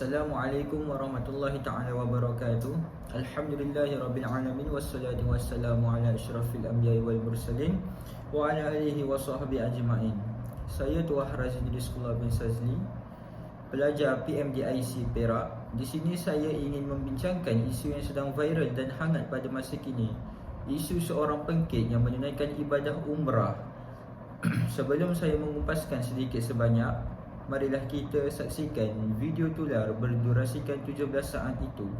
Assalamualaikum warahmatullahi ta'ala wabarakatuh. Alhamdulillahi alamin wassalatu wassalamu ala asyrafil anbiya'i wal mursalin wa ala alihi wa sahbihi ajma'in. Saya Tuah Razidin Sekolah bin Sazli, pelajar PMDIC Perak. Di sini saya ingin membincangkan isu yang sedang viral dan hangat pada masa kini. Isu seorang pengkit yang menunaikan ibadah umrah. Sebelum saya mengupaskan sedikit sebanyak, marilah kita saksikan video tular berdurasikan 17 saat itu.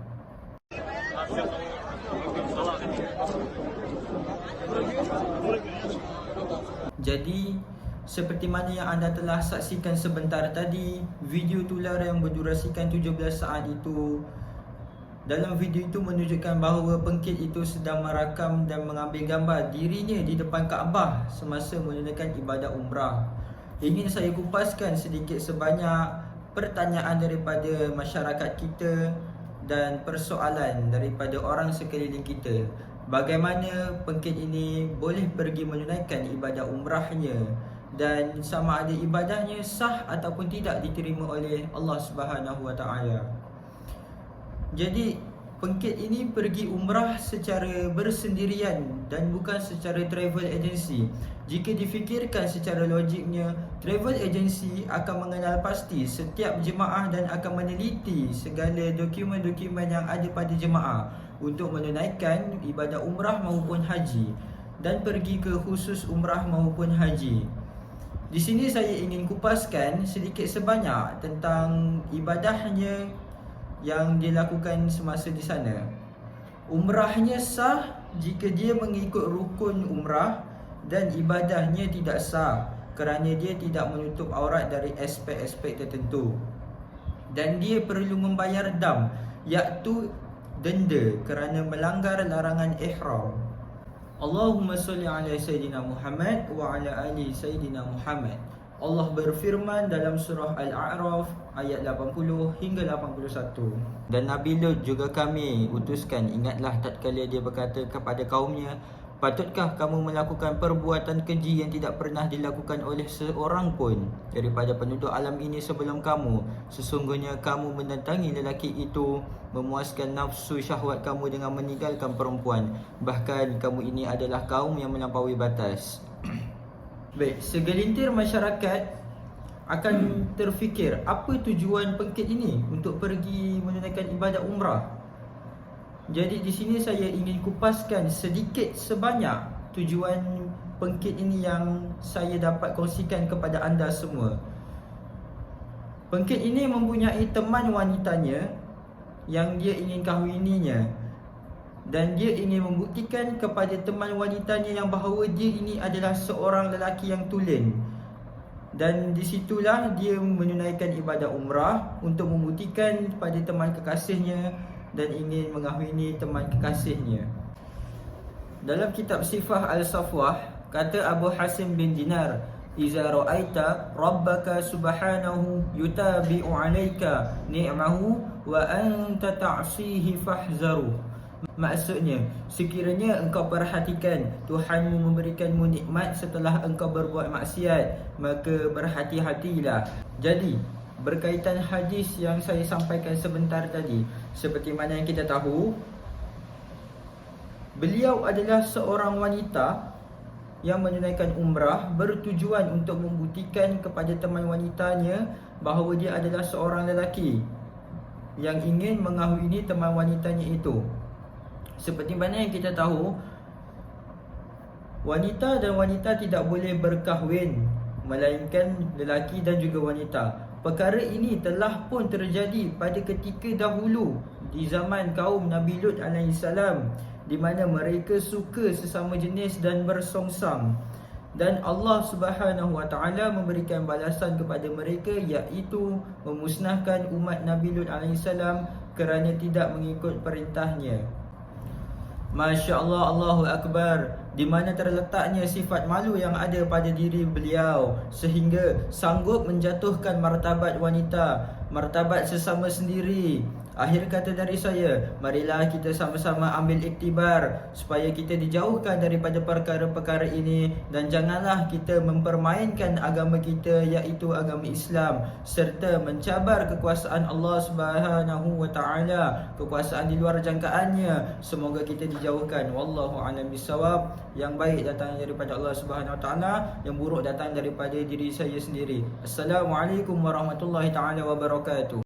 Jadi, seperti mana yang anda telah saksikan sebentar tadi, video tular yang berdurasikan 17 saat itu, dalam video itu menunjukkan bahawa pengkit itu sedang merakam dan mengambil gambar dirinya di depan Kaabah semasa menunaikan ibadah umrah. Ingin saya kupaskan sedikit sebanyak pertanyaan daripada masyarakat kita dan persoalan daripada orang sekeliling kita. Bagaimana pengkit ini boleh pergi menunaikan ibadah umrahnya dan sama ada ibadahnya sah ataupun tidak diterima oleh Allah Subhanahu Wa Taala. Jadi pengkit ini pergi umrah secara bersendirian dan bukan secara travel agency. Jika difikirkan secara logiknya, travel agency akan mengenal pasti setiap jemaah dan akan meneliti segala dokumen-dokumen yang ada pada jemaah untuk menunaikan ibadah umrah maupun haji dan pergi ke khusus umrah maupun haji. Di sini saya ingin kupaskan sedikit sebanyak tentang ibadahnya yang dilakukan semasa di sana. Umrahnya sah jika dia mengikut rukun umrah dan ibadahnya tidak sah kerana dia tidak menutup aurat dari aspek-aspek tertentu. Dan dia perlu membayar dam, iaitu denda kerana melanggar larangan ihram. Allahumma salli ala Sayyidina Muhammad wa ala ali Sayyidina Muhammad. Allah berfirman dalam surah Al-A'raf ayat 80 hingga 81. Dan Nabi Lut juga kami utuskan, ingatlah tatkala dia berkata kepada kaumnya, patutkah kamu melakukan perbuatan keji yang tidak pernah dilakukan oleh seorang pun daripada penduduk alam ini sebelum kamu? Sesungguhnya kamu mendatangi lelaki itu, memuaskan nafsu syahwat kamu dengan meninggalkan perempuan. Bahkan kamu ini adalah kaum yang melampaui batas. Baik, segelintir masyarakat akan terfikir, apa tujuan pengkit ini untuk pergi menunaikan ibadah umrah? Jadi di sini saya ingin kupaskan sedikit sebanyak tujuan pengkit ini yang saya dapat kongsikan kepada anda semua. Pengkit ini mempunyai teman wanitanya yang dia ingin kahwininya, dan dia ingin membuktikan kepada teman wanitanya yang bahawa dia ini adalah seorang lelaki yang tulen. Dan disitulah dia menunaikan ibadah umrah untuk membuktikan kepada teman kekasihnya dan ingin mengahwini teman kekasihnya. Dalam kitab Sifah Al-Safwah, kata Abu Hasim bin Dinar, "Iza ra'aita rabbaka subhanahu yutabi'u 'alaika ni'mahu wa anta ta'sihi fahzaru." Maksudnya, sekiranya engkau perhatikan Tuhanmu memberikanmu nikmat setelah engkau berbuat maksiat, maka berhati-hatilah. Jadi, berkaitan hadis yang saya sampaikan sebentar tadi, seperti mana yang kita tahu, beliau adalah seorang wanita yang menunaikan umrah bertujuan untuk membuktikan kepada teman wanitanya bahawa dia adalah seorang lelaki yang ingin mengahwini teman wanitanya itu. Seperti mana yang kita tahu, wanita dan wanita tidak boleh berkahwin, melainkan lelaki dan juga wanita. Perkara ini telah pun terjadi pada ketika dahulu di zaman kaum Nabi Lut AS, di mana mereka suka sesama jenis dan bersongsang. Dan Allah Subhanahu Wa Taala memberikan balasan kepada mereka, iaitu memusnahkan umat Nabi Lut AS kerana tidak mengikut perintahnya. Masya Allah, Allahu Akbar. Di mana terletaknya sifat malu yang ada pada diri beliau sehingga sanggup menjatuhkan martabat wanita, martabat sesama sendiri, Akhir kata dari saya, marilah kita sama-sama ambil iktibar supaya kita dijauhkan daripada perkara-perkara ini, dan janganlah kita mempermainkan agama kita iaitu agama Islam, serta mencabar kekuasaan Allah Subhanahu wa taala, kekuasaan di luar jangkaannya. Semoga kita dijauhkan. Wallahu a'lam bissawab. Yang baik datang daripada Allah Subhanahu wa taala, yang buruk datang daripada diri saya sendiri. Assalamualaikum warahmatullahi taala wabarakatuh.